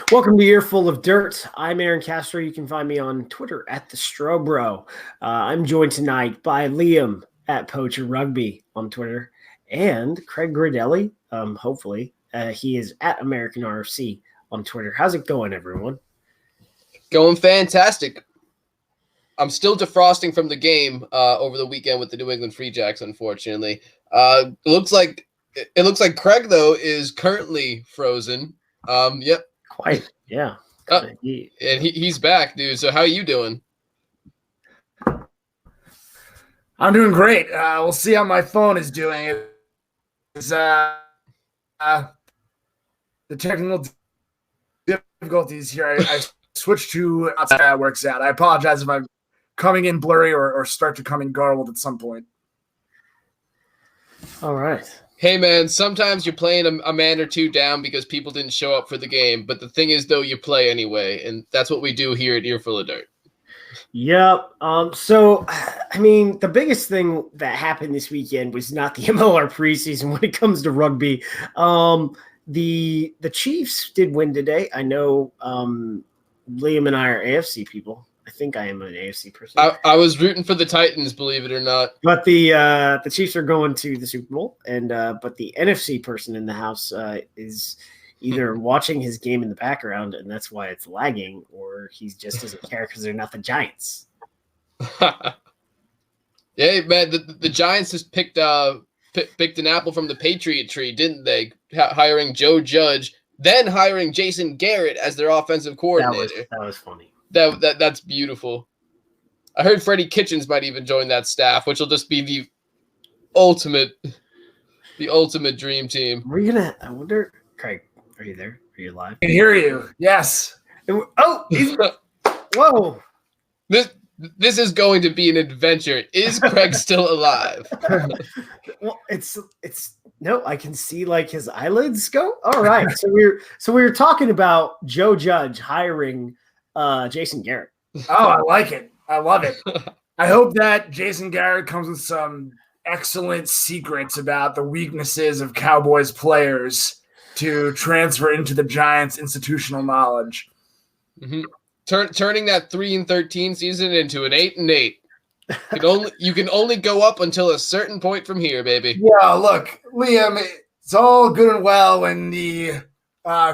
Welcome to Earful of Dirt. I'm Aaron Castro. You can find me on Twitter at the Strobro. I'm joined tonight by Liam at Poach and Rugby on Twitter and Craig Gradelli. Hopefully, he is at American RFC on Twitter. How's it going, everyone? Going fantastic. I'm still defrosting from the game over the weekend with the New England Free Jacks, unfortunately. It looks like Craig, though, is currently frozen. Yep. Quite, yeah. And he's back, dude. So how are you doing? I'm doing great. We'll see how my phone is doing. It's the technical difficulties here. I switched to how that works out. I apologize if I'm coming in blurry or start to come in garbled at some point. All right. Hey, man, sometimes you're playing a man or two down because people didn't show up for the game. But the thing is, though, you play anyway. And that's what we do here at Earful of Dirt. Yep. So, I mean, the biggest thing that happened this weekend was not the MLR preseason when it comes to rugby. The Chiefs did win today. I know Liam and I are AFC people. I think I am an AFC person. I was rooting for the Titans, believe it or not. But the Chiefs are going to the Super Bowl, and but the NFC person in the house is either watching his game in the background, and that's why it's lagging, or he just doesn't care because they're not the Giants. Yeah, man, the Giants just picked an apple from the Patriot tree, didn't they? Hiring Joe Judge, then hiring Jason Garrett as their offensive coordinator. That was funny. That's beautiful. I heard Freddie Kitchens might even join that staff, which will just be the ultimate dream team. I wonder, Craig, are you there? Are you live? I can hear you. Yes. Whoa. This is going to be an adventure. Is Craig still alive? Well, it's no, I can see like his eyelids go. All right. So we were talking about Joe Judge hiring Jason Garrett. Oh, I like it. I love it. I hope that Jason Garrett comes with some excellent secrets about the weaknesses of Cowboys players to transfer into the Giants' institutional knowledge. Mm-hmm. Turning that 3-13 season into an 8-8. You can only go up until a certain point from here, baby. Yeah, look, Liam, it's all good and well when the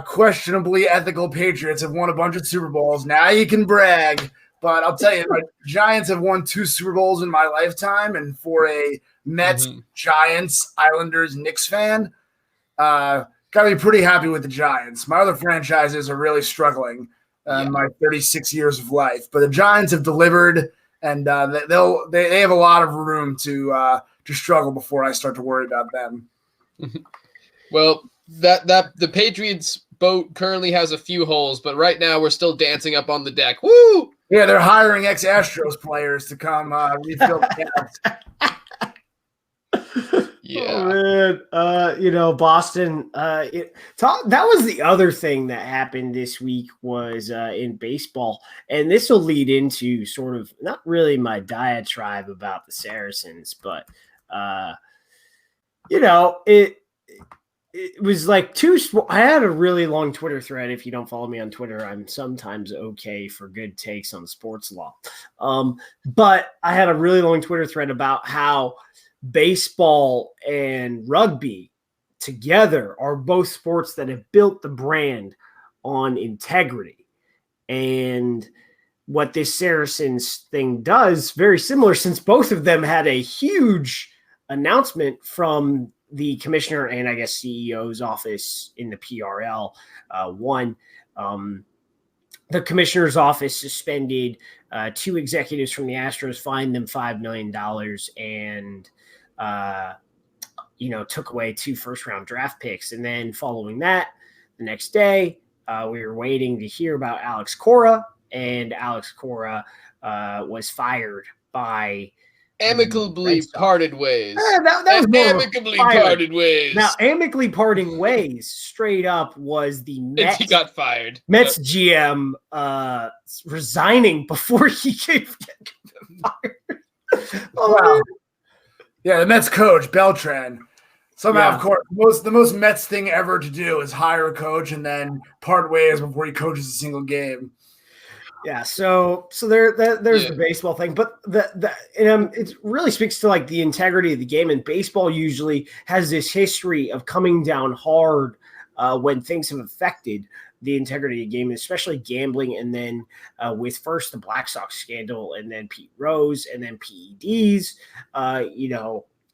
questionably ethical Patriots have won a bunch of Super Bowls. Now you can brag. But I'll tell you, the Giants have won 2 Super Bowls in my lifetime. And for a Mets, Giants, Islanders, Knicks fan, got to be pretty happy with the Giants. My other franchises are really struggling in my 36 years of life. But the Giants have delivered, and they have a lot of room to struggle before I start to worry about them. Well, that the Patriots boat currently has a few holes, but right now we're still dancing up on the deck. Woo! Yeah, they're hiring ex-Astros players to come refill the cast. Yeah. Oh, man. Boston. That was the other thing that happened this week was in baseball, and this will lead into sort of not really my diatribe about the Saracens, but it was like I had a really long Twitter thread. If you don't follow me on Twitter, I'm sometimes okay for good takes on sports law. But I had a really long Twitter thread about how baseball and rugby together are both sports that have built the brand on integrity. And what this Saracens thing does, very similar, since both of them had a huge announcement from the commissioner and I guess CEO's office in the PRL. The commissioner's office suspended 2 executives from the Astros, fined them $5 million, and took away 2 first-round draft picks. And then following that, the next day, we were waiting to hear about Alex Cora, and Alex Cora was fired by amicably parted ways. That was amicably parted ways. Now, amicably parting ways straight up was the Mets. He got fired. Mets GM resigning before he came fired. Wow. Yeah, the Mets coach, Beltran. Somehow, of course, the most Mets thing ever to do is hire a coach and then part ways before he coaches a single game. Yeah, so there's the baseball thing, but it really speaks to like the integrity of the game. And baseball usually has this history of coming down hard when things have affected the integrity of the game, especially gambling. And then with first the Black Sox scandal, and then Pete Rose, and then PEDs.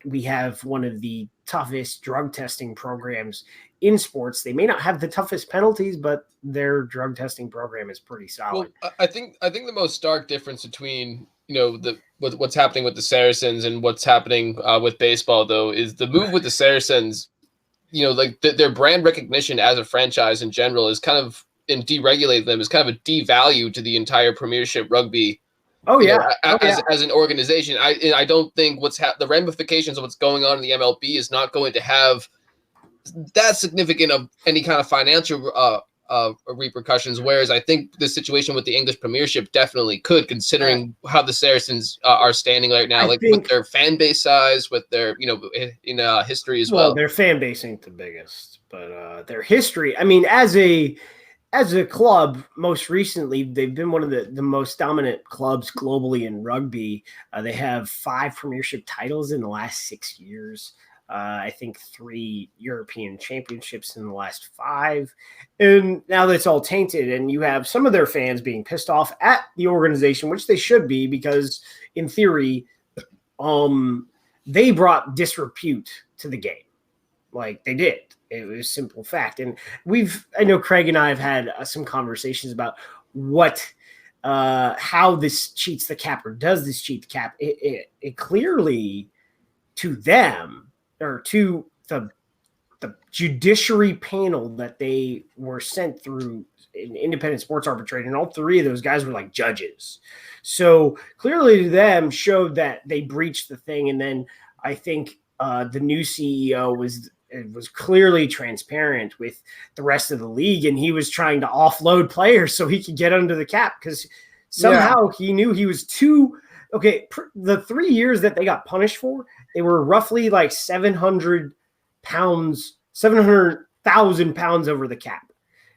We have one of the toughest drug testing programs in sports. They may not have the toughest penalties, but their drug testing program is pretty solid. Well, I think the most stark difference between what's happening with the Saracens and what's happening with baseball, though, is the move with the Saracens. Their brand recognition as a franchise in general is kind of, and deregulating them is kind of a devalue to the entire Premiership Rugby. As an organization, I don't think the ramifications of what's going on in the MLB is not going to have that significant of any kind of financial repercussions. Whereas I think the situation with the English Premiership definitely could, considering how the Saracens are standing right now, with their fan base size, with their history as well. Their fan base ain't the biggest, but their history. I mean, as a club, most recently, they've been one of the most dominant clubs globally in rugby. They have 5 premiership titles in the last 6 years. I think 3 European championships in the last 5. And now that's all tainted. And you have some of their fans being pissed off at the organization, which they should be, because in theory, they brought disrepute to the game. Like they did. It was a simple fact. And I know Craig and I have had some conversations about how this cheats the cap, or does this cheat the cap. It clearly, to them, or to the judiciary panel that they were sent through an independent sports arbitrator, and all 3 of those guys were like judges. So clearly to them showed that they breached the thing. And then I think the new CEO was clearly transparent with the rest of the league, and he was trying to offload players so he could get under the cap, because somehow he knew he was the 3 years that they got punished for, they were roughly like 700,000 pounds over the cap.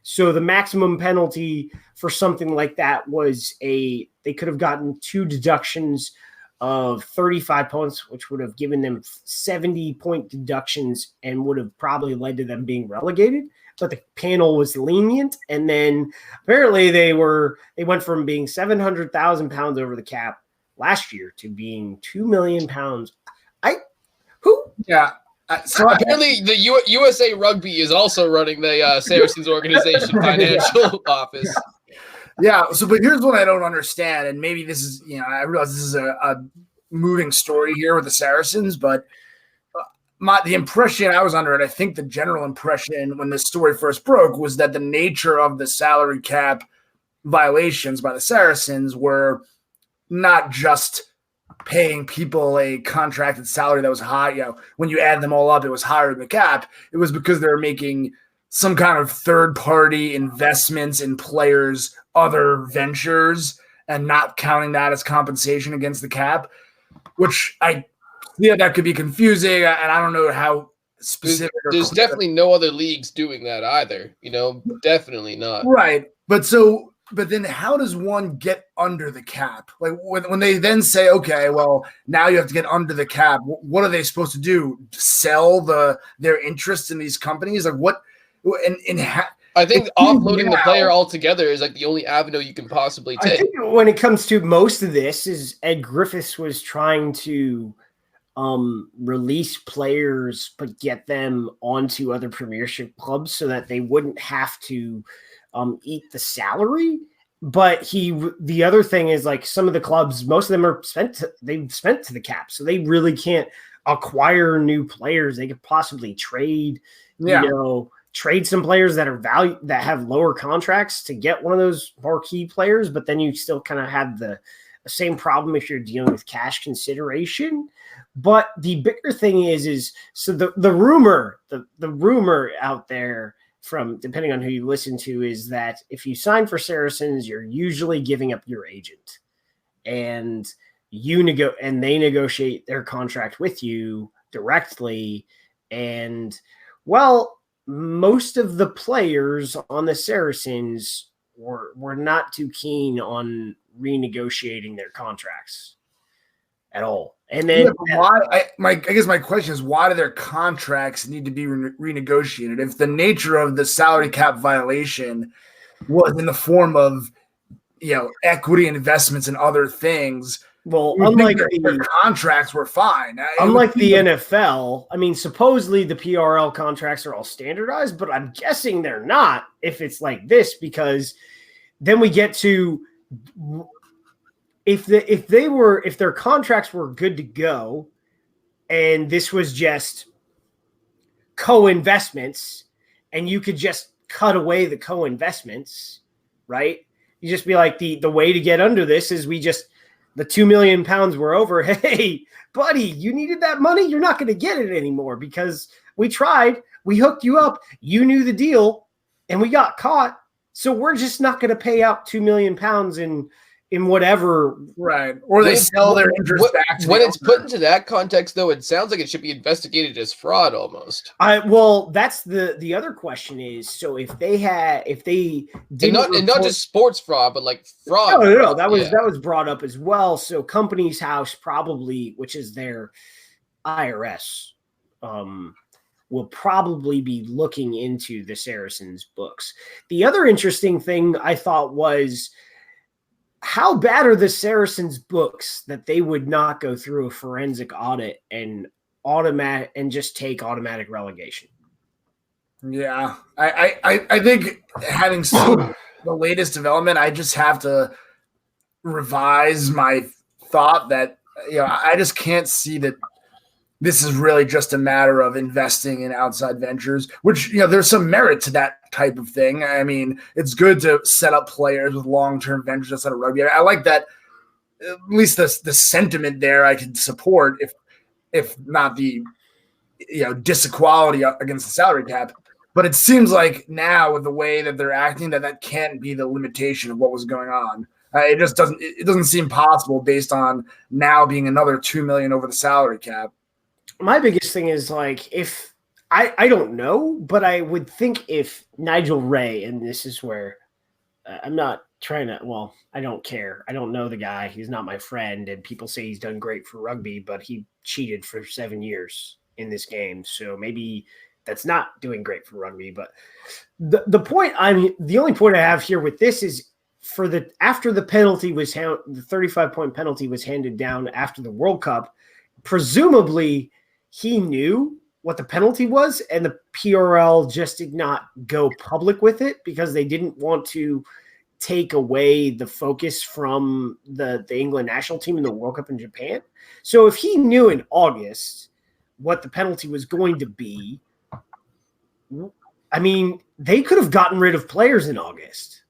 So the maximum penalty for something like that was they could have gotten 2 deductions of 35 points, which would have given them 70-point deductions and would have probably led to them being relegated. But the panel was lenient, and then apparently they went from being 700,000 pounds over the cap last year to being 2 million pounds. So apparently the USA Rugby is also running the Saracens organization financial office. Yeah. So, but here's what I don't understand, and maybe this is, I realize this is a moving story here with the Saracens, but the impression I was under, and I think the general impression when this story first broke, was that the nature of the salary cap violations by the Saracens were not just paying people a contracted salary that was high. When you add them all up, it was higher than the cap. It was because they were making some kind of third-party investments in players' other ventures and not counting that as compensation against the cap, which that could be confusing, and I don't know how specific. There's definitely no other leagues doing that either. Definitely not. Right, but then how does one get under the cap? Like when they then say, okay, well, now you have to get under the cap, what are they supposed to do? Sell their interest in these companies? Like what? I think offloading the player altogether is like the only avenue you can possibly take. I think when it comes to most of this, is Ed Griffiths was trying to release players but get them onto other Premiership clubs so that they wouldn't have to eat the salary. But the other thing is, like, some of the clubs, most of them are spent to the cap, so they really can't acquire new players. They could possibly trade, trade some players that have lower contracts to get one of those marquee players, but then you still kind of have the same problem if you're dealing with cash consideration. But the bigger thing is so the rumor out there, from depending on who you listen to, is that if you sign for Saracens, you're usually giving up your agent, and they negotiate their contract with you directly. And, well, most of the players on the Saracens were not too keen on renegotiating their contracts at all. And then why? I guess my question is, why do their contracts need to be renegotiated if the nature of the salary cap violation was in the form of equity investments and other things? Well, unlike their contracts were fine. Unlike the NFL, I mean, supposedly the PRL contracts are all standardized, but I'm guessing they're not if it's like this, because then we get to if their contracts were good to go and this was just co-investments and you could just cut away the co-investments, right? You just be like, the way to get under this is the 2 million pounds were over. Hey, buddy, you needed that money. You're not going to get it anymore because we tried. We hooked you up. You knew the deal and we got caught. So we're just not going to pay out 2 million pounds in whatever. Right. Or they sell their interest back to when it's put into that context, though, it sounds like it should be investigated as fraud almost. Well, that's the other question is, so if they didn't and not just sports fraud, but like fraud. No, that was brought up as well. So Companies House probably, which is their IRS, will probably be looking into the Saracens books. The other interesting thing I thought was, how bad are the Saracens books that they would not go through a forensic audit and just take automatic relegation? Yeah, I think having seen the latest development, I just have to revise my thought that I just can't see that this is really just a matter of investing in outside ventures, which, there's some merit to that type of thing. I mean, it's good to set up players with long-term ventures outside of rugby. I like that, at least the sentiment there I can support, if not the disequality against the salary cap. But it seems like now with the way that they're acting, that can't be the limitation of what was going on. It just doesn't seem possible based on now being another 2 million over the salary cap. My biggest thing is, like, if I don't know, but I would think if Nigel Ray, and this is where I'm not trying to, well, I don't care. I don't know the guy. He's not my friend. And people say he's done great for rugby, but he cheated for 7 years in this game. So maybe that's not doing great for rugby. But the only point I have here with this is, after the penalty was the 35-point penalty was handed down after the World Cup, presumably he knew what the penalty was, and the PRL just did not go public with it because they didn't want to take away the focus from the England national team in the World Cup in Japan. So if he knew in August what the penalty was going to be, I mean, they could have gotten rid of players in August.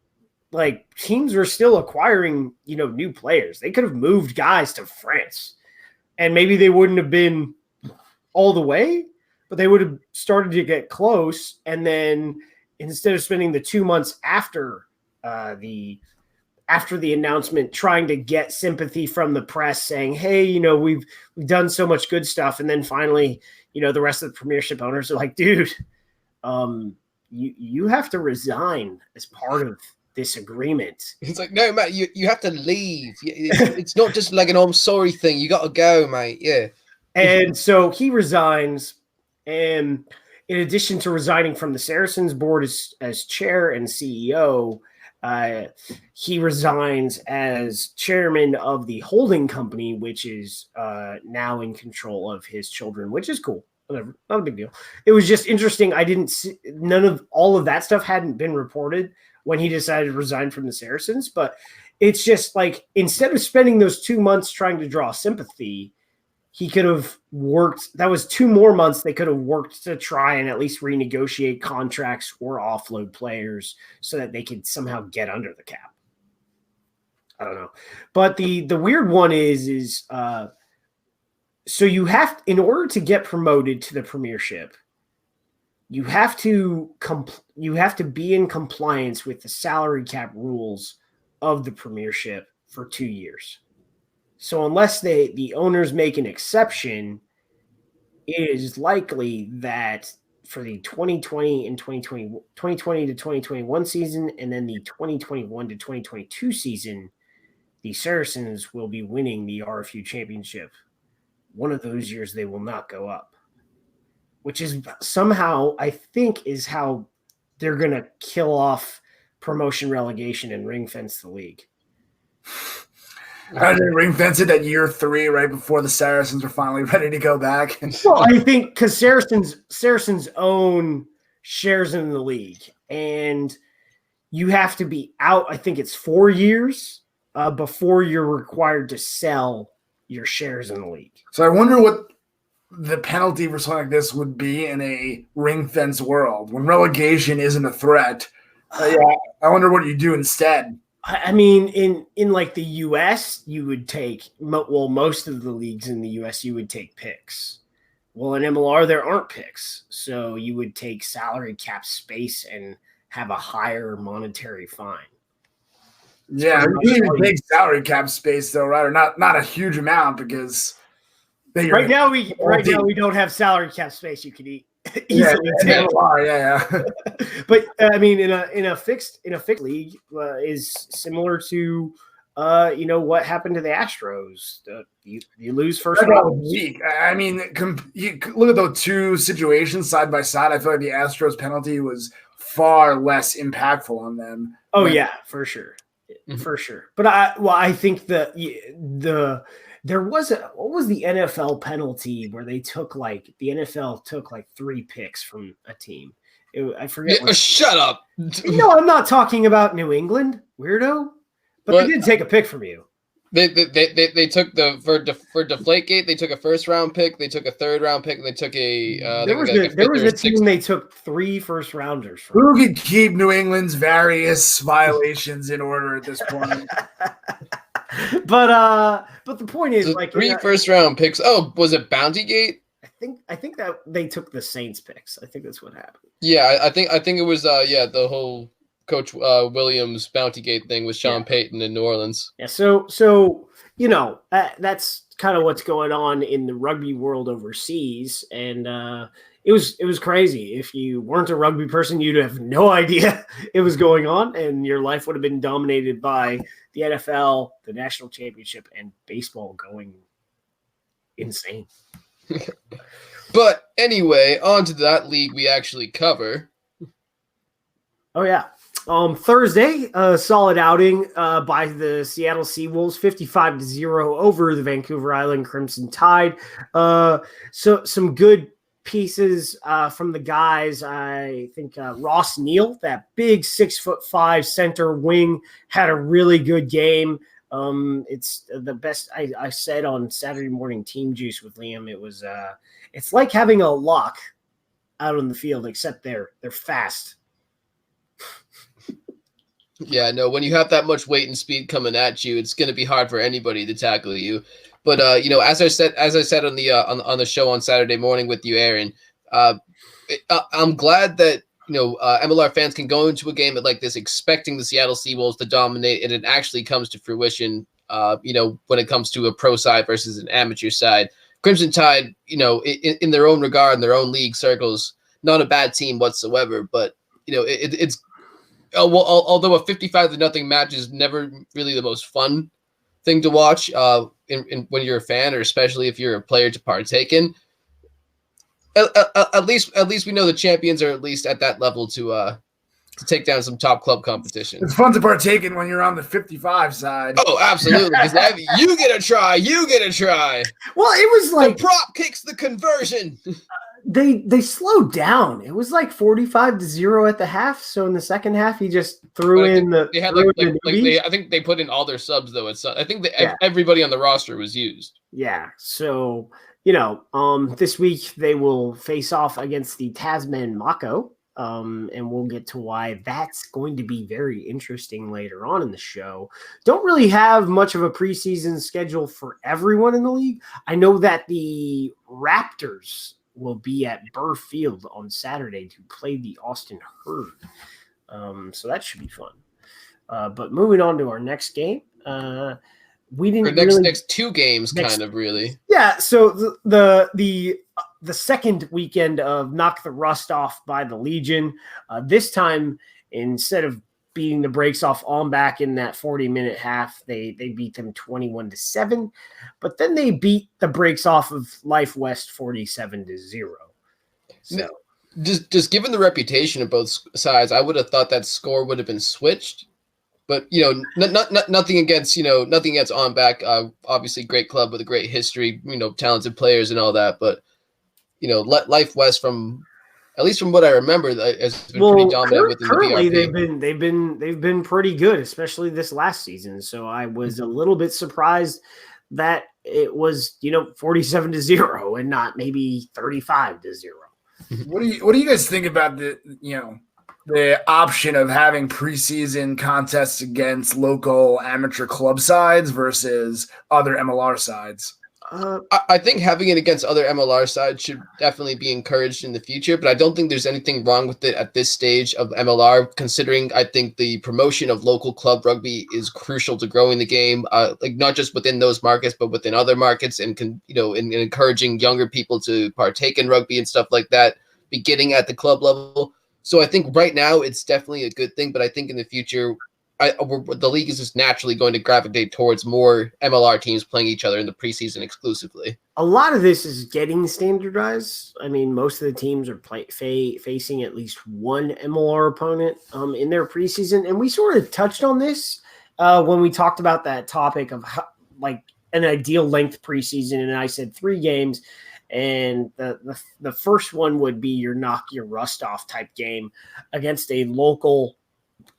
Like, teams were still acquiring, new players. They could have moved guys to France, and maybe they wouldn't have been all the way, but they would have started to get close. And then instead of spending the 2 months after the announcement trying to get sympathy from the press saying, hey, we've done so much good stuff. And then finally, the rest of the Premiership owners are like, dude, you have to resign as part of this agreement. It's like, no, Matt, you have to leave. It's not just like an I'm sorry thing. You got to go, mate. Yeah. And so he resigns, and in addition to resigning from the Saracens board as chair and CEO, he resigns as chairman of the holding company, which is now in control of his children, which is cool. Whatever, not a big deal. It was just interesting. I didn't see, none of all of that stuff hadn't been reported when he decided to resign from the Saracens, but it's just like, instead of spending those 2 months trying to draw sympathy, he could have worked. That was 2 more months they could have worked to try and at least renegotiate contracts or offload players so that they could somehow get under the cap. I don't know. But the weird one is so you have, in order to get promoted to the Premiership, you have to be in compliance with the salary cap rules of the Premiership for 2 years. So unless the owners make an exception, it is likely that for the 2020 and 2020 to 2021 season, and then the 2021 to 2022 season, the Saracens will be winning the RFU championship. One of those years they will not go up, which is somehow, I think, is how they're going to kill off promotion, relegation, and ring fence the league. I did ring fence it at year 3, right before the Saracens are finally ready to go back. Well, I think because Saracens own shares in the league, and you have to be out. I think it's 4 years before you're required to sell your shares in the league. So I wonder what the penalty for something like this would be in a ring fence world when relegation isn't a threat. I wonder what you do instead. I mean, in like the U.S., you would take most of the leagues in the U.S. you would take picks. Well, in MLR there aren't picks, so you would take salary cap space and have a higher monetary fine. Yeah, you need big salary cap space though, right? Or not a huge amount because right now we don't have salary cap space. You could easily take. Yeah. But I mean, in a fixed league is similar to what happened to the Astros. You lose first round. Week. I mean, you look at those two situations side by side. I feel like the Astros penalty was far less impactful on them. Oh yeah, for sure. For sure. But I think there was what was the NFL penalty where the NFL took like 3 picks from a team. I forget. Shut up. No, I'm not talking about New England, weirdo. But they did take a pick from you. They took for Deflategate. They took a first-round pick. They took a third-round pick, and they took there was a team they took 3 first-rounders from. Who could keep New England's various violations in order at this point? But the point is, like 3 first-round picks. Oh, was it Bountygate? I think that they took the Saints picks. I think that's what happened. Yeah, I think it was the whole Coach Williams Bountygate thing with Sean Payton in New Orleans. Yeah, so that's kind of what's going on in the rugby world overseas, and it was crazy. If you weren't a rugby person, you'd have no idea it was going on, and your life would have been dominated by the NFL, the national championship, and baseball going insane. But anyway, on to that league we actually cover. Oh yeah. Thursday, solid outing by the Seattle Seawolves, 55-0 over the Vancouver Island Crimson Tide. So some good pieces from the guys. I think Ross Neal, that big 6'5" center wing, had a really good game. It's the best. I said on Saturday morning Team Juice with Liam. It was it's like having a lock out on the field, except they're fast. Yeah, no, when you have that much weight and speed coming at you, it's going to be hard for anybody to tackle you. But as I said on the show on Saturday morning with you, Aaron, I'm glad that MLR fans can go into a game like this expecting the Seattle Seawolves to dominate, and it actually comes to fruition. When it comes to a pro side versus an amateur side, Crimson Tide, in their own regard, in their own league circles, not a bad team whatsoever. But it's although a 55-0 match is never really the most fun thing to watch when you're a fan, or especially if you're a player to partake in. At least we know the champions are at least at that level to take down some top club competition. It's fun to partake in when you're on the 55 side. Oh, absolutely. Because you get a try. Well, it was like the prop kicks the conversion. They slowed down. It was like 45-0 at the half. So in the second half, he just threw in the. They had I think they put in all their subs though. I think everybody on the roster was used. Yeah. So this week they will face off against the Tasman Mako, and we'll get to why that's going to be very interesting later on in the show. Don't really have much of a preseason schedule for everyone in the league. I know that the Raptors will be at Burr Field on Saturday to play the Austin Herd. So that should be fun. But moving on to our next game, we didn't next 2 games, kind of really. Yeah. So the the second weekend of Knock the Rust Off by the Legion. This time, instead of beating the brakes off on back in that 40-minute half, they beat them 21-7. But then they beat the brakes off of Life West 47-0. So just given the reputation of both sides, I would have thought that score would have been switched. But nothing against on back. Obviously, great club with a great history. Talented players and all that. But Life West, from at least from what I remember, has been pretty dominant within currently the VRP. they've been pretty good, especially this last season. So I was a little bit surprised that it was 47-0 and not maybe 35-0. What do you guys think about the option of having preseason contests against local amateur club sides versus other MLR sides? I think having it against other MLR sides should definitely be encouraged in the future, but I don't think there's anything wrong with it at this stage of MLR, considering I think the promotion of local club rugby is crucial to growing the game, not just within those markets, but within other markets, and in encouraging younger people to partake in rugby and stuff like that, beginning at the club level. So I think right now it's definitely a good thing, but I think in the future, the league is just naturally going to gravitate towards more MLR teams playing each other in the preseason exclusively. A lot of this is getting standardized. I mean, most of the teams are facing at least one MLR opponent in their preseason, and we sort of touched on this when we talked about that topic of an ideal length preseason, and I said 3 games. And the first one would be your knock your rust off type game against a local,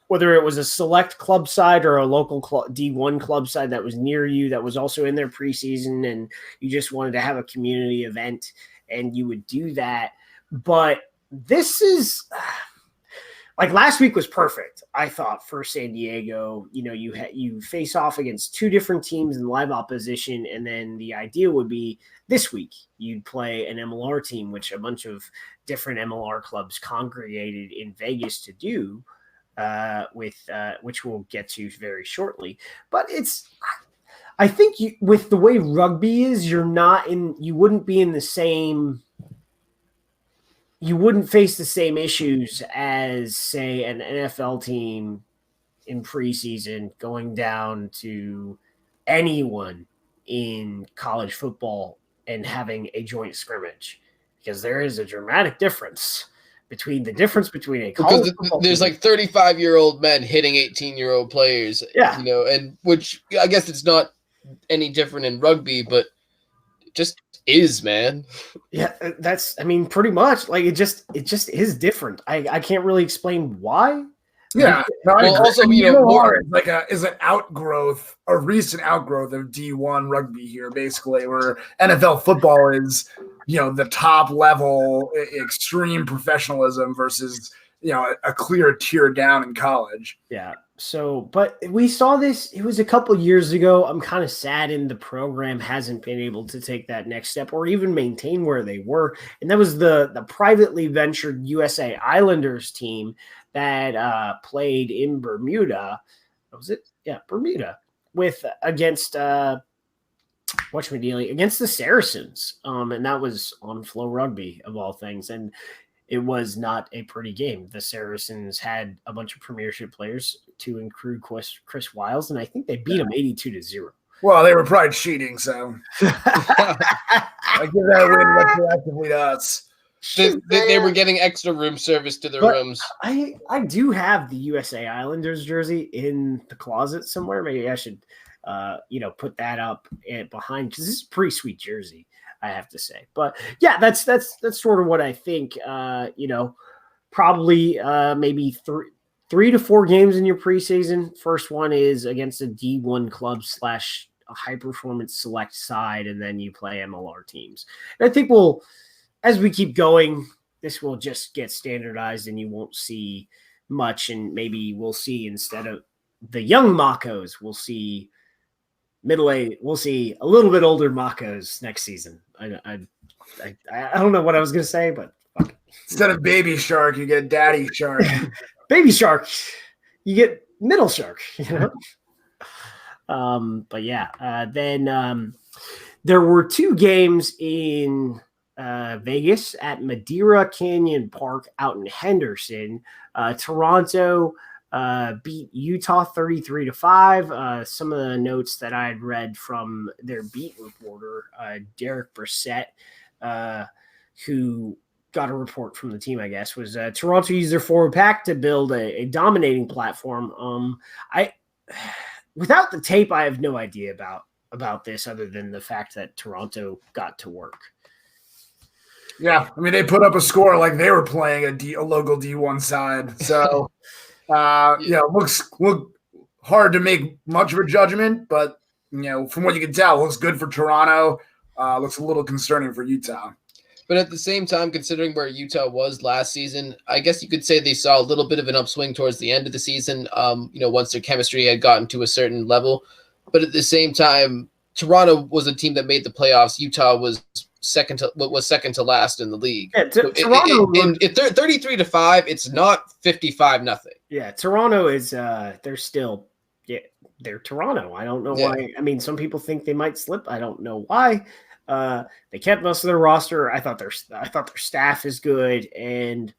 whether it was a select club side or a local D1 club side that was near you, that was also in their preseason, and you just wanted to have a community event, and you would do that. But this is last week was perfect, I thought, for San Diego. You face off against 2 different teams in live opposition, and then the idea would be this week you'd play an MLR team, which a bunch of different MLR clubs congregated in Vegas to do, which we'll get to very shortly. But I think with the way rugby is, you wouldn't face the same issues as, say, an NFL team in preseason going down to anyone in college football and having a joint scrimmage, because there is a dramatic difference between a college football there's team. 35-year-old men hitting 18-year-old players, and which I guess it's not any different in rugby, but it just is, man. Yeah, pretty much it just is different. I can't really explain why. Yeah. Also, is an outgrowth, a recent outgrowth of D1 rugby here, basically, where NFL football is, the top level, extreme professionalism versus, a clear tier down in college. Yeah. So, but we saw this, it was a couple years ago. I'm kind of saddened the program hasn't been able to take that next step or even maintain where they were. And that was the privately ventured USA Islanders team that played in Bermuda. What was it? Yeah, Bermuda against against the Saracens. And that was on Flow Rugby of all things. And it was not a pretty game. The Saracens had a bunch of premiership players to include Chris Wiles, and I think they beat them 82-0. Well, they were probably cheating, so I give that win retroactively to us. They were getting extra room service to their rooms. I do have the USA Islanders jersey in the closet somewhere. Maybe I should, put that up behind, because this is a pretty sweet jersey, I have to say. But yeah, that's sort of what I think. Probably maybe 3 to 4 games in your preseason. First one is against a D1 club / a high performance select side, and then you play MLR teams. And I think as we keep going, this will just get standardized, and you won't see much. And maybe we'll see, instead of the young Makos, we'll see middle-aged. We'll see a little bit older Makos next season. I don't know what I was going to say, but fuck it. Instead of baby shark, you get daddy shark. Baby shark, you get middle shark. But yeah, then there were 2 games in Vegas at Madeira Canyon Park out in Henderson. Toronto beat Utah 33-5. Some of the notes that I had read from their beat reporter, Derek Brissett, who got a report from the team, I guess, was Toronto used their forward pack to build a dominating platform. Without the tape, I have no idea about this other than the fact that Toronto got to work. Yeah, I mean, they put up a score like they were playing a local D1 side. So, look hard to make much of a judgment, but, from what you can tell, looks good for Toronto. Looks a little concerning for Utah. But at the same time, considering where Utah was last season, I guess you could say they saw a little bit of an upswing towards the end of the season, once their chemistry had gotten to a certain level. But at the same time, Toronto was a team that made the playoffs. Utah was second to last in the league. Yeah, Toronto 33-5. It's not 55-0. Yeah, Toronto is they're still they're Toronto. I don't know why. I mean, some people think they might slip. I don't know why. They kept most of their roster. I thought their staff is good, and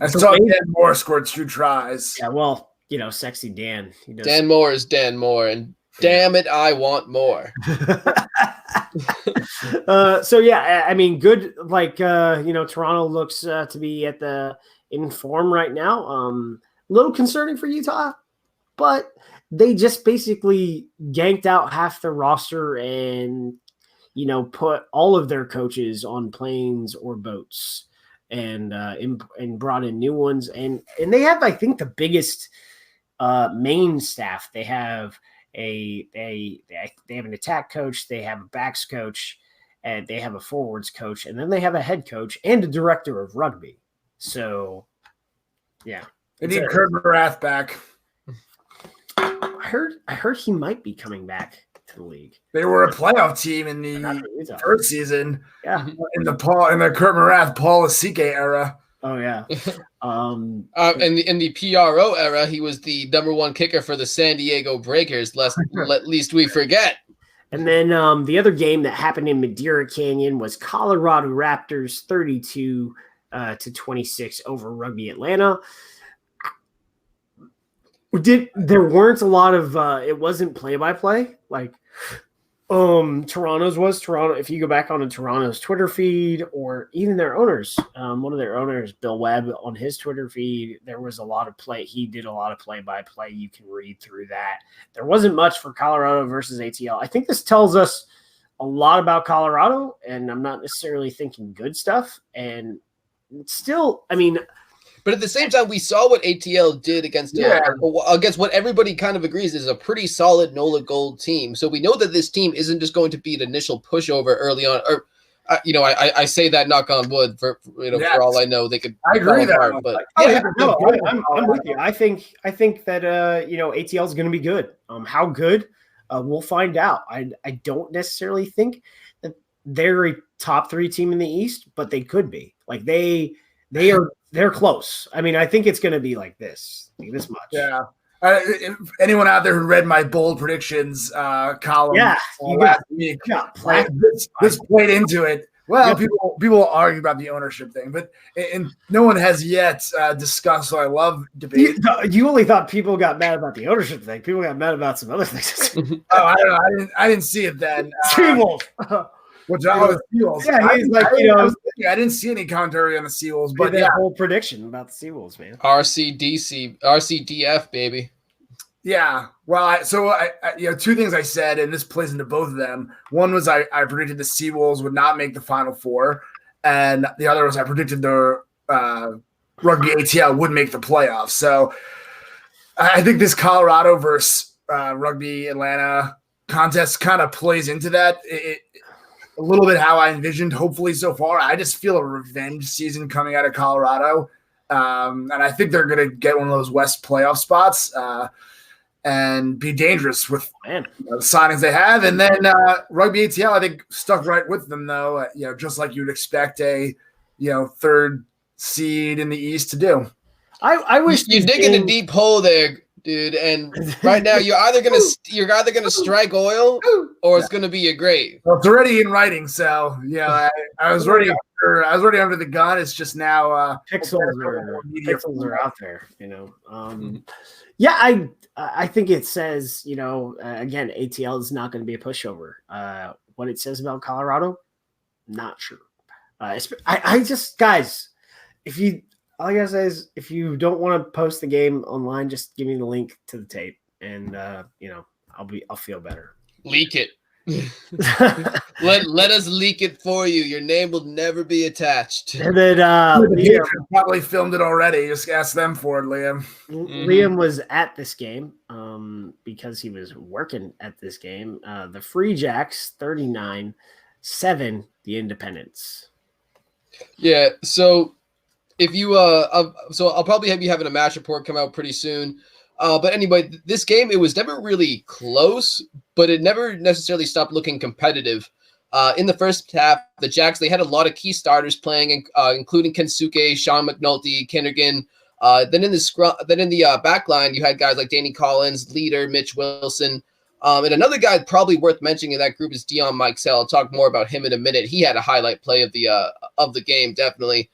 I saw Dan Moore scored 2 tries. Yeah, well, sexy Dan. Dan Moore is Dan Moore, and damn it, I want more. So yeah, I mean, good. Like Toronto looks to be in form right now. A little concerning for Utah, but they just basically ganked out half the roster and put all of their coaches on planes or boats and brought in new ones. And they have, I think, the biggest main staff. They have they have an attack coach, they have a backs coach, and they have a forwards coach, and then they have a head coach and a director of rugby. So, yeah. They need Kurt Morath back. I heard he might be coming back to the league. They were a playoff team in the first season. Yeah. In the Kurt Morath, Paul Asike era. Oh yeah. In the PRO era, he was the number 1 kicker for the San Diego Breakers, lest we forget. And then the other game that happened in Madeira Canyon was Colorado Raptors 32-26 over Rugby Atlanta. There weren't a lot of it wasn't play-by-play like Toronto's was. Toronto, if you go back onto Toronto's Twitter feed or even their owners, one of their owners, Bill Webb, on his Twitter feed, there was a lot of play. He did a lot of play-by-play. You can read through that. There wasn't much for Colorado versus ATL. I think this tells us a lot about Colorado, and I'm not necessarily thinking good stuff. And still, I mean, but at the same time, we saw what ATL did against what everybody kind of agrees is a pretty solid NOLA Gold team. So we know that this team isn't just going to be an initial pushover early on. Or, I say that, knock on wood, for all I know, they could. I agree that. But I'm with you. I think that ATL is going to be good. How good? We'll find out. I don't necessarily think that they're a top 3 team in the East, but they could be. Like they're close. I mean, I think it's going to be like this much. Yeah. If anyone out there who read my bold predictions column last week, this played into it. Well, people argue about the ownership thing, but no one has yet discussed. So I love debate. You only thought people got mad about the ownership thing. People got mad about some other things. I don't know. I didn't see it then. Which the Seawolves. Yeah, he's I didn't see any commentary on the Seawolves, but that whole prediction about the Seawolves, man. RCDF, baby. Yeah. Well, I 2 things I said, and this plays into both of them. One was I predicted the Seawolves would not make the Final Four, and the other was I predicted the Rugby ATL would make the playoffs. So I think this Colorado versus Rugby Atlanta contest kind of plays into that. A little bit how I envisioned, hopefully, so far. I just feel a revenge season coming out of Colorado. And I think they're going to get one of those West playoff spots and be dangerous with the signings they have. And then Rugby ATL, I think, stuck right with them, though, just like you'd expect a 3rd seed in the East to do. I wish you're digging a deep hole there, dude. And right now, you're either gonna strike oil, or it's gonna be your grave. Well, it's already in writing, so yeah, I was already under the gun. It's just now pixels are out there, you know. Yeah, I think it says, you know, again, ATL is not going to be a pushover. What it says about Colorado, not sure. I just, guys, all I gotta say is, if you don't want to post the game online, just give me the link to the tape, and you know, I'll feel better. Leak it. let us leak it for you. Your name will never be attached. And then Liam probably filmed it already. Just ask them for it, Liam. Liam was at this game because he was working at this game. The Free Jacks 39-7 the Independents. Yeah, so if you so I'll probably have you having a match report come out pretty soon. But anyway, this game, it was never really close, but it never necessarily stopped looking competitive. In the first half, the Jacks, they had a lot of key starters playing, including Kensuke, Sean McNulty, Kinnergan. Then in the back line, you had guys like Danny Collins, Leader, Mitch Wilson. And another guy probably worth mentioning in that group is Dion Mikesell. I'll talk more about him in a minute. He had a highlight play of the game, definitely.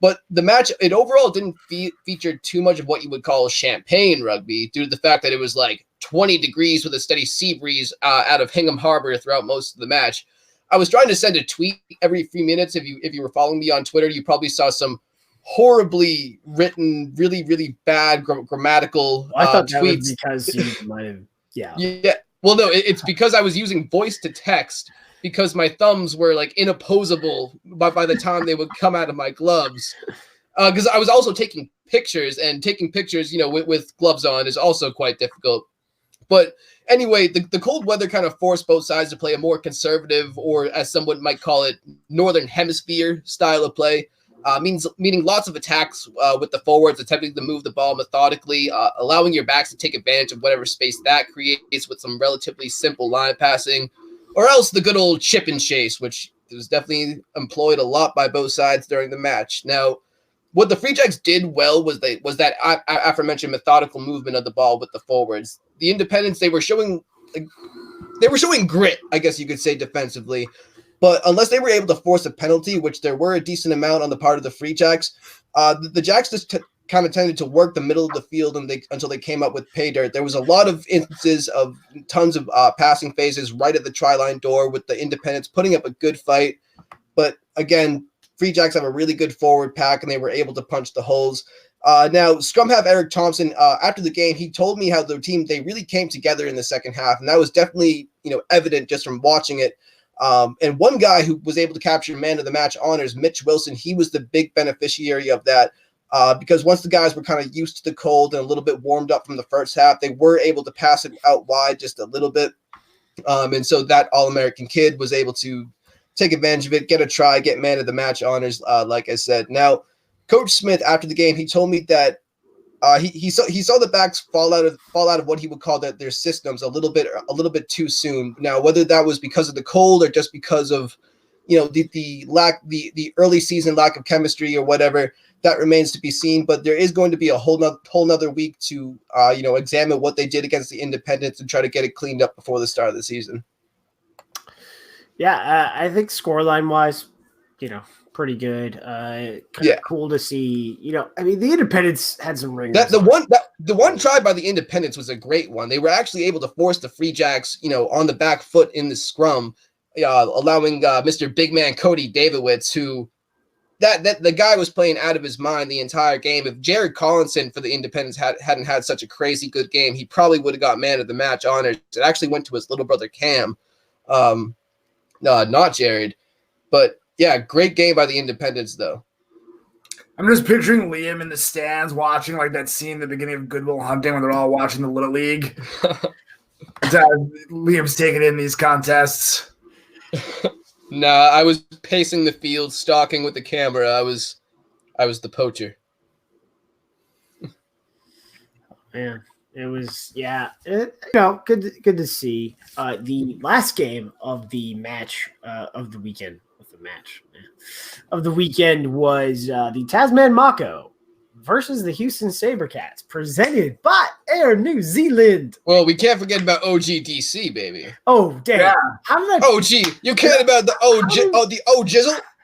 But the match, it overall didn't feature too much of what you would call champagne rugby, due to the fact that it was like 20 degrees with a steady sea breeze out of Hingham Harbor throughout most of the match. I was trying to send a tweet every few minutes. If you were following me on Twitter, you probably saw some horribly written, really, really bad grammatical I thought tweets. That was because you might have, yeah. Yeah. Well, no, it's because I was using voice to text, because my thumbs were like inopposable by the time they would come out of my gloves. Because I was also taking pictures, and taking pictures, you know, with gloves on is also quite difficult. But anyway, the cold weather kind of forced both sides to play a more conservative, or as someone might call it, Northern Hemisphere style of play. Meaning lots of attacks with the forwards, attempting to move the ball methodically, allowing your backs to take advantage of whatever space that creates with some relatively simple line passing, or else the good old chip and chase, which was definitely employed a lot by both sides during the match. Now, what the Free Jacks did well was that aforementioned methodical movement of the ball with the forwards. The Independents, they were showing grit, I guess you could say, defensively. But unless they were able to force a penalty, which there were a decent amount on the part of the Free Jacks, the Jacks just kind of tended to work the middle of the field until they came up with pay dirt. There was a lot of instances of tons of passing phases right at the try-line door, with the Independents putting up a good fight. But again, Free Jacks have a really good forward pack, and they were able to punch the holes. Now, scrum half Eric Thompson, after the game, he told me how the team, they really came together in the second half, and that was definitely, you know, evident just from watching it. And one guy who was able to capture man of the match honors, Mitch Wilson, he was the big beneficiary of that, because once the guys were kind of used to the cold and a little bit warmed up from the first half, they were able to pass it out wide just a little bit. And so that All-American kid was able to take advantage of it, get a try, get man of the match honors, like I said. Now, Coach Smith, after the game, he told me that he saw the backs fall out of what he would call their systems a little bit too soon. Now, whether that was because of the cold or just because of, you know, the early season lack of chemistry or whatever, that remains to be seen. But there is going to be a whole nother week to you know, examine what they did against the Independents and try to get it cleaned up before the start of the season. Yeah, I think scoreline wise, you know, pretty good. Cool to see. You know, I mean, the Independents had some ringers. The one try by the Independents was a great one. They were actually able to force the Free Jacks, you know, on the back foot in the scrum, allowing Mr. Big Man Cody Davidwitz, who that the guy was playing out of his mind the entire game. If Jared Collinson for the Independents hadn't had such a crazy good game, he probably would have got man of the match honors. It actually went to his little brother Cam, no, not Jared, but. Yeah, great game by the Independents, though. I'm just picturing Liam in the stands watching like that scene at the beginning of Good Will Hunting when they're all watching the Little League. Liam's taking in these contests. Nah, I was pacing the field, stalking with the camera. I was the poacher. Man, it was, yeah, you know, good to see. The last game of the match of the weekend. Of the weekend was the Tasman Mako versus the Houston Sabercats, presented by Air New Zealand. Well, we can't forget about OGDC, baby. Oh, damn. Yeah. How did I OG. You cared about the O Jizzle?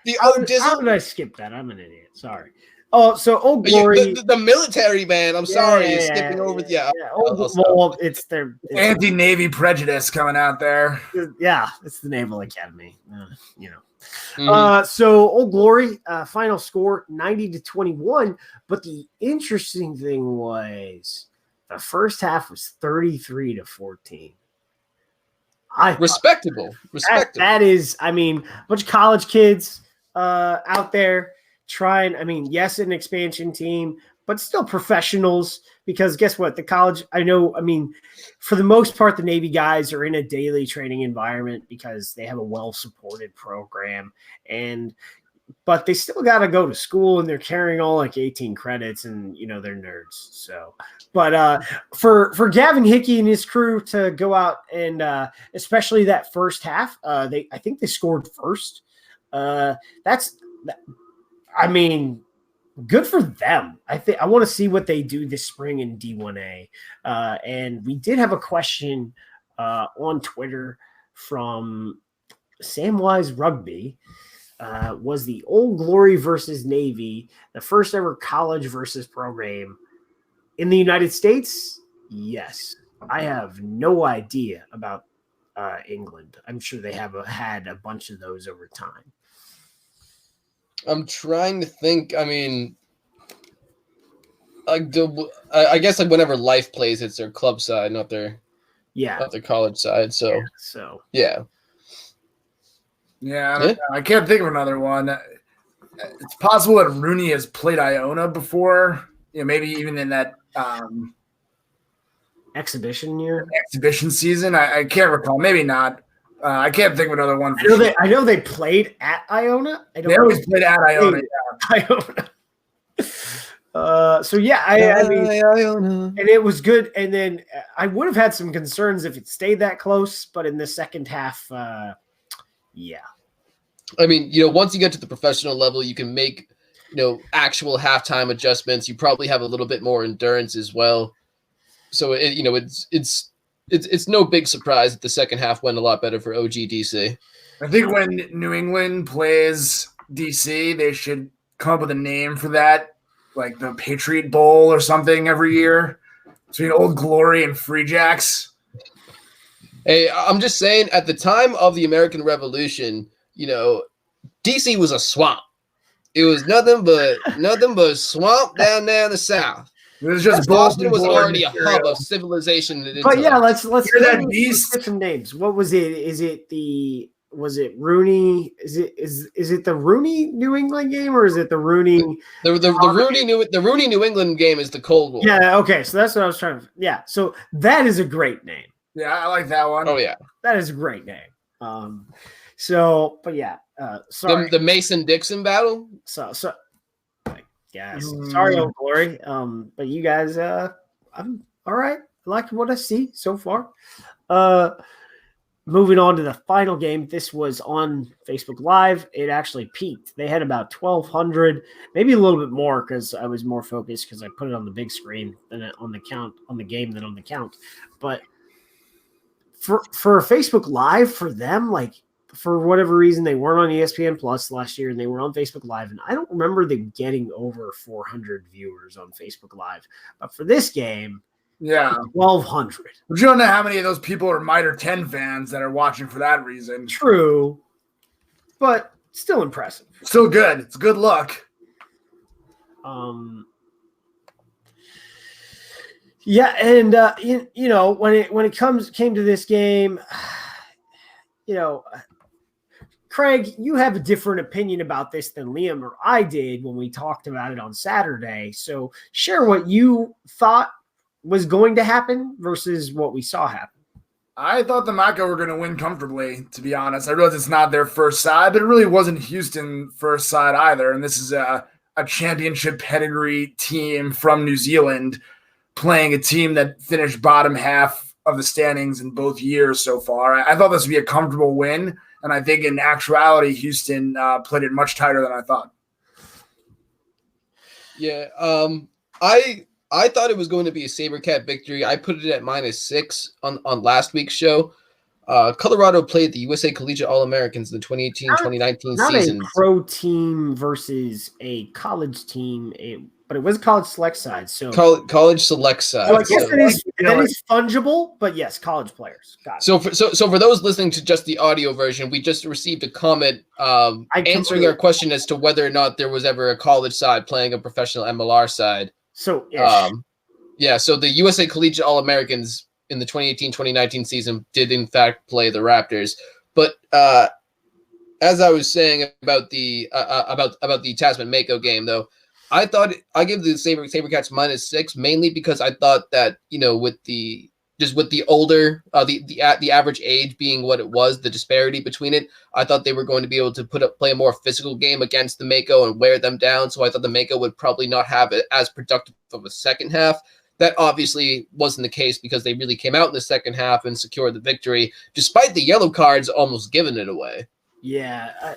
The how O did Jizzle? I skip that? I'm an idiot. Sorry. Oh, so Old Glory. The military man. I'm sorry. You're skipping over. Well, it's their Anti-Navy prejudice coming out there. Yeah, it's the Naval Academy. You know. Mhm. So Old Glory, final score 90-21. But the interesting thing was the first half was 33-14. Respectable. That is, I mean, a bunch of college kids out there trying. I mean, yes, an expansion team, but still professionals. Because guess what? The college, for the most part, the Navy guys are in a daily training environment because they have a well-supported program, but they still got to go to school, and they're carrying all like 18 credits, and they're nerds. So, but for Gavin Hickey and his crew to go out and especially that first half, I think they scored first. Good for them. I want to see what they do this spring in D1A. And we did have a question on Twitter from Samwise Rugby. Was the Old Glory versus Navy the first ever college versus program in the United States? Yes. I have no idea about England. I'm sure they have had a bunch of those over time. I'm trying to think. I mean, I guess like whenever Life plays, it's their club side, not their college side. So yeah. I can't think of another one. It's possible that Rooney has played Iona before. Maybe even in that exhibition season. I can't recall. Maybe not. I can't think of another one. I know they played at Iona. They always played at Iona. Iona. Iona. And it was good. And then I would have had some concerns if it stayed that close, but in the second half, yeah. I mean, once you get to the professional level, you can make, actual halftime adjustments. You probably have a little bit more endurance as well. So it's no big surprise that the second half went a lot better for OGDC. I think when New England plays DC, they should come up with a name for that, like the Patriot Bowl or something every year between Old Glory and Free Jacks. Hey, I'm just saying, at the time of the American Revolution, DC was a swamp. It was nothing but swamp down there in the South. It was just Boston was already a hub of civilization. But yeah, let's hear that beast. Get some names. What was it? Was it Rooney? Is it the Rooney New England game, or is it the Rooney? The Rooney New England game is the Cold War. Yeah. Okay. So that's what I was trying to. Yeah. So that is a great name. Yeah, I like that one. Oh yeah, that is a great name. But yeah. Sorry. The Mason-Dixon battle. So. Yes. Sorry, Old Glory. But you guys, I'm all right. I like what I see so far. Moving on to the final game. This was on Facebook Live. It actually peaked. They had about 1,200, maybe a little bit more because I was more focused because I put it on the big screen than on the game than on the count. But for Facebook Live, for them, like, for whatever reason, they weren't on ESPN Plus last year, and they were on Facebook Live. And I don't remember them getting over 400 viewers on Facebook Live. But for this game, 1,200. But you don't know how many of those people are Mitre 10 fans that are watching for that reason. True, but still impressive. Still good. It's good luck. Yeah, and when it came to this game, Craig, you have a different opinion about this than Liam or I did when we talked about it on Saturday. So share what you thought was going to happen versus what we saw happen. I thought the Makos were going to win comfortably, to be honest. I realize it's not their first side, but it really wasn't Houston first side either. And this is a championship pedigree team from New Zealand playing a team that finished bottom half of the standings in both years so far. I thought this would be a comfortable win. And I think in actuality, Houston played it much tighter than I thought. Yeah. I thought it was going to be a SaberCat victory. I put it at -6 on last week's show. Colorado played the USA Collegiate All-Americans in the 2018-2019 Not season. a pro team versus a college team, but it was a college select side. So college select side. I guess that is fungible, but yes, college players. Got it. So for those listening to just the audio version, we just received a comment answering our question as to whether or not there was ever a college side playing a professional MLR side. So yeah, so the USA Collegiate All-Americans in the 2018-2019 season did in fact play the Raptors. But as I was saying about the Tasman Mako game, though, I thought I gave the SaberCats -6 mainly because I thought that, you know, with the older the average age being what it was, the disparity between it, I thought they were going to be able to play a more physical game against the Mako and wear them down. So I thought the Mako would probably not have it as productive of a second half. That obviously wasn't the case because they really came out in the second half and secured the victory, despite the yellow cards almost giving it away. Yeah,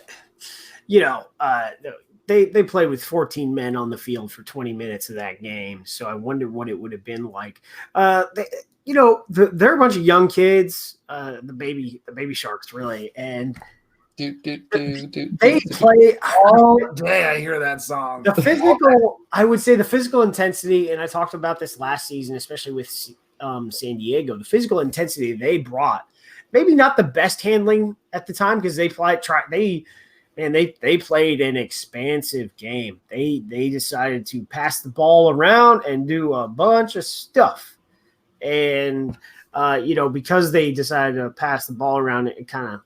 they played with 14 men on the field for 20 minutes of that game, so I wonder what it would have been like. They're a bunch of young kids, the baby sharks, really, and they play all day. I hear that song. I would say the physical intensity, and I talked about this last season, especially with San Diego. The physical intensity they brought, maybe not the best handling at the time because they played an expansive game. They decided to pass the ball around and do a bunch of stuff, and because they decided to pass the ball around, it kind of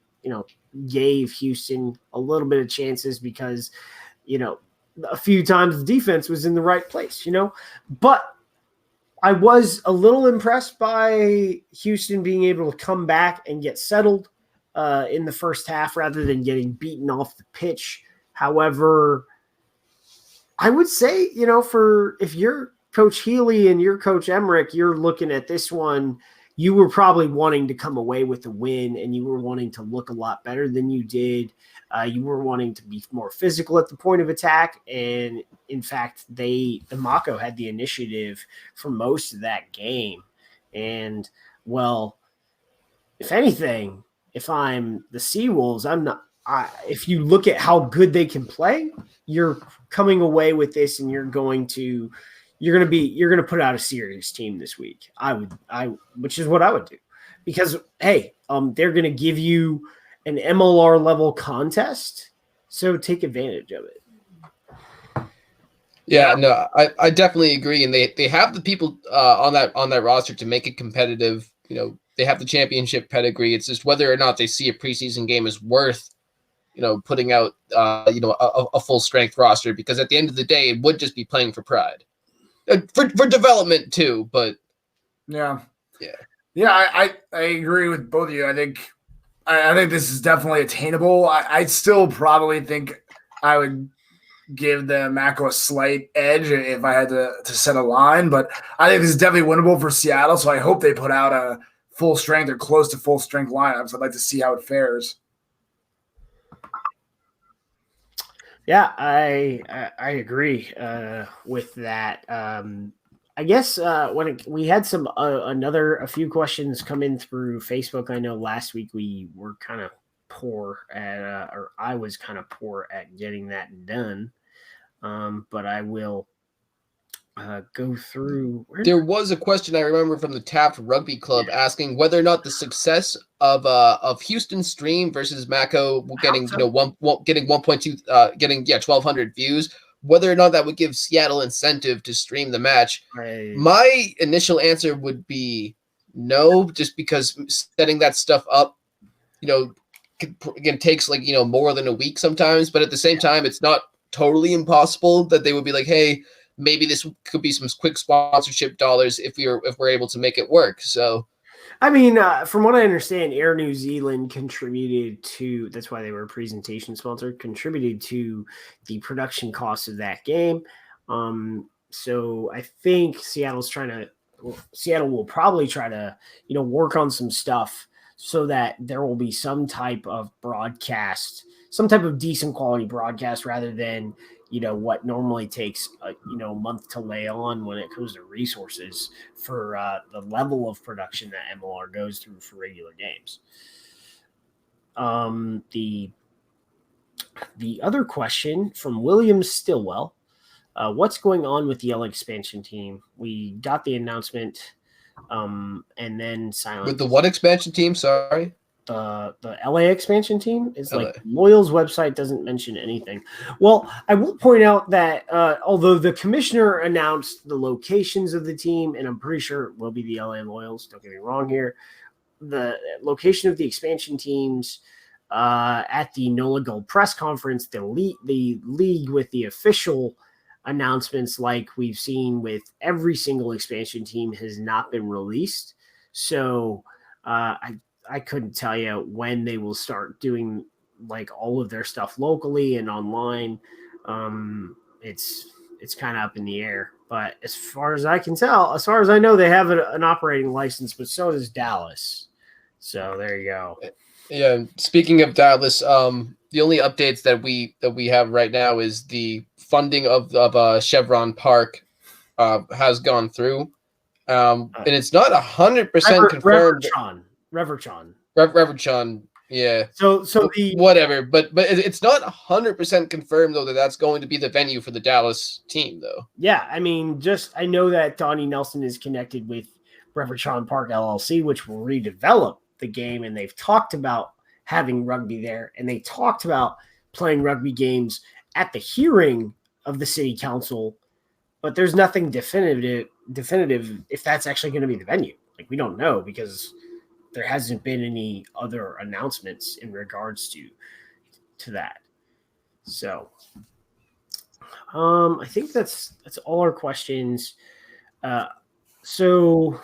gave Houston a little bit of chances because, a few times the defense was in the right place, but I was a little impressed by Houston being able to come back and get settled in the first half rather than getting beaten off the pitch. However, I would say, if you're Coach Healy and you're Coach Emmerich, you're looking at this one, you were probably wanting to come away with a win and you were wanting to look a lot better than you did. You were wanting to be more physical at the point of attack. And in fact, the Mako had the initiative for most of that game. And well, if anything, if I'm the Seawolves, if you look at how good they can play, you're coming away with this and you're going to put out a serious team this week. Which is what I would do, because hey, they're going to give you an MLR level contest, so take advantage of it. Yeah, no, I definitely agree, and they have the people on that roster to make it competitive. They have the championship pedigree. It's just whether or not they see a preseason game is worth, putting out a full strength roster, because at the end of the day, it would just be playing for pride. For development too, but yeah. I agree with both of you. I think this is definitely attainable. I still probably think I would give the Mako a slight edge if I had to set a line, but I think this is definitely winnable for Seattle. So I hope they put out a full strength or close to full strength lineups. I'd like to see how it fares. Yeah, I agree with that. I guess we had a few questions come in through Facebook. I know last week we were kind of poor at, or I was kind of poor at getting that done. But I will go through. There was a question I remember from the Taft Rugby Club asking whether or not the success of Houston stream versus Mako getting 1,200 views, whether or not that would give Seattle incentive to stream the match. My initial answer would be no, just because setting that stuff up, again, takes more than a week sometimes. But at the same time, it's not totally impossible that they would be like, hey, maybe this could be some quick sponsorship dollars if we're able to make it work. So, I mean, from what I understand, Air New Zealand contributed to, that's why they were a presentation sponsor, contributed to the production costs of that game. So I think Seattle will probably try to, work on some stuff so that there will be some type of broadcast, some type of decent quality broadcast rather than, what normally takes a month to lay on when it comes to resources for the level of production that MLR goes through for regular games. The other question from William Stillwell, what's going on with the LA expansion team? We got the announcement and then silence. With the what expansion team? Sorry. The LA expansion team is like Loyal's website doesn't mention anything. Well, I will point out that although the commissioner announced the locations of the team, and I'm pretty sure it will be the LA Loyals, don't get me wrong here, the location of the expansion teams at the NOLA Gold press conference, the league with the official announcements like we've seen with every single expansion team has not been released. So I couldn't tell you when they will start doing like all of their stuff locally and online. It's kind of up in the air, but as far as I can tell, as far as I know, they have an operating license, but so does Dallas. So there you go. Yeah. Speaking of Dallas, the only updates that we have right now is the funding of Chevron Park has gone through, and it's not 100% confirmed. Reverchon, yeah. So the whatever, but it's not 100% confirmed though that's going to be the venue for the Dallas team though. Yeah, I mean, I know that Donnie Nelson is connected with Reverchon Park LLC, which will redevelop the game, and they've talked about having rugby there, and they talked about playing rugby games at the hearing of the city council, but there's nothing definitive if that's actually going to be the venue. Like, we don't know because there hasn't been any other announcements in regards to that. So I think that's all our questions. So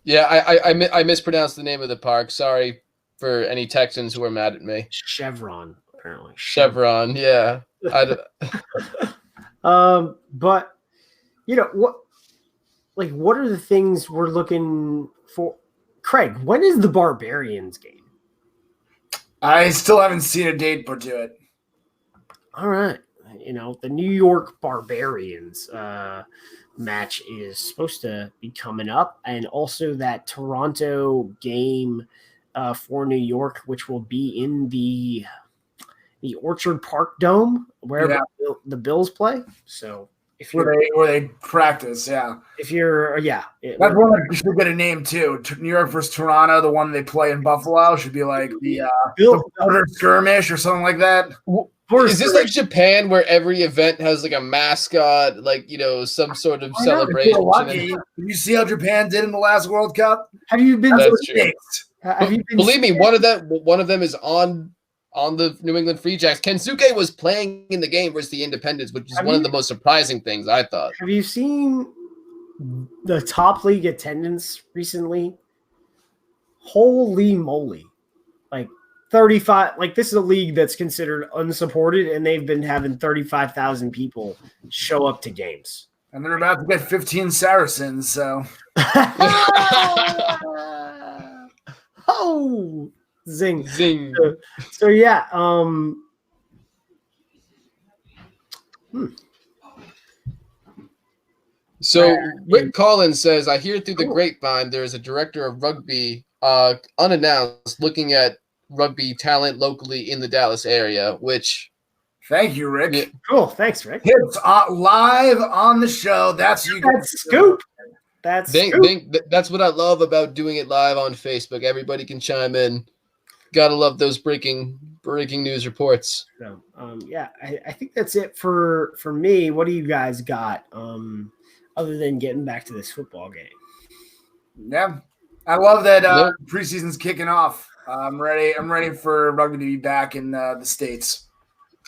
yeah, I mispronounced the name of the park. Sorry for any Texans who are mad at me. Chevron, apparently. Chevron, yeah. But what are the things we're looking for? Craig, when is the Barbarians game? I still haven't seen a date put to it. All right. The New York Barbarians match is supposed to be coming up, and also that Toronto game for New York, which will be in the Orchard Park Dome, wherever the Bills play. So where they practice, yeah. If you're, that's one that should get a name too. New York versus Toronto, the one they play in Buffalo, should be like the Border Skirmish or something like that. Is this like Japan, where every event has like a mascot, like some sort of celebration? Did you see how Japan did in the last World Cup? Have you been? That's true. Believe me, one of them is on the New England Free Jacks. Kensuke was playing in the game versus the Independents, which is one of the most surprising things, I thought. Have you seen the top league attendance recently? Holy moly. Like 35, like this is a league that's considered unsupported, and they've been having 35,000 people show up to games. And they're about to get 15 Saracens, so. Oh, zing. So yeah. So Rick Collins says, I hear through the grapevine there is a director of rugby unannounced looking at rugby talent locally in the Dallas area, which... Thank you, Rick. Yeah. Cool. Thanks, Rick. It's live on the show. That's you. That's scoop. That's what I love about doing it live on Facebook. Everybody can chime in. Gotta love those breaking news reports. So, I think that's it for me. What do you guys got? Other than getting back to this football game. Yeah, I love that preseason's kicking off. I'm ready for rugby to be back in the States.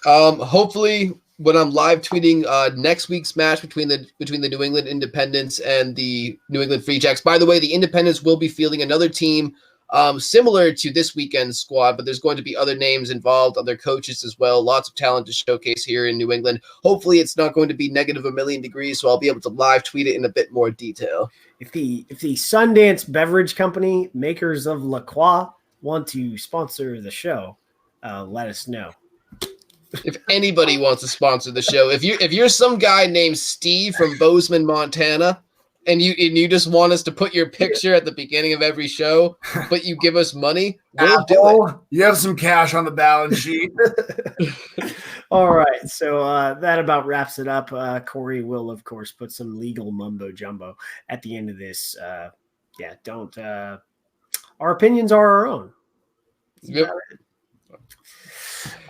Hopefully, when I'm live tweeting next week's match between the New England Independents and the New England Free Jacks. By the way, the Independents will be fielding another team similar to this weekend's squad, but there's going to be other names involved, other coaches as well. Lots of talent to showcase here in New England. Hopefully, it's not going to be negative a million degrees, so I'll be able to live tweet it in a bit more detail. If the Sundance Beverage Company, makers of La Croix, want to sponsor the show, let us know. If anybody wants to sponsor the show, if you're some guy named Steve from Bozeman, Montana, and you just want us to put your picture at the beginning of every show, but you give us money, we'll do it. You have some cash on the balance sheet. All right, so that about wraps it up. Corey will, of course, put some legal mumbo jumbo at the end of this. Don't. Our opinions are our own. Yep.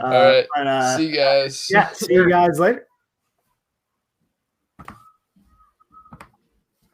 All right. See you guys. Yeah, see you guys later.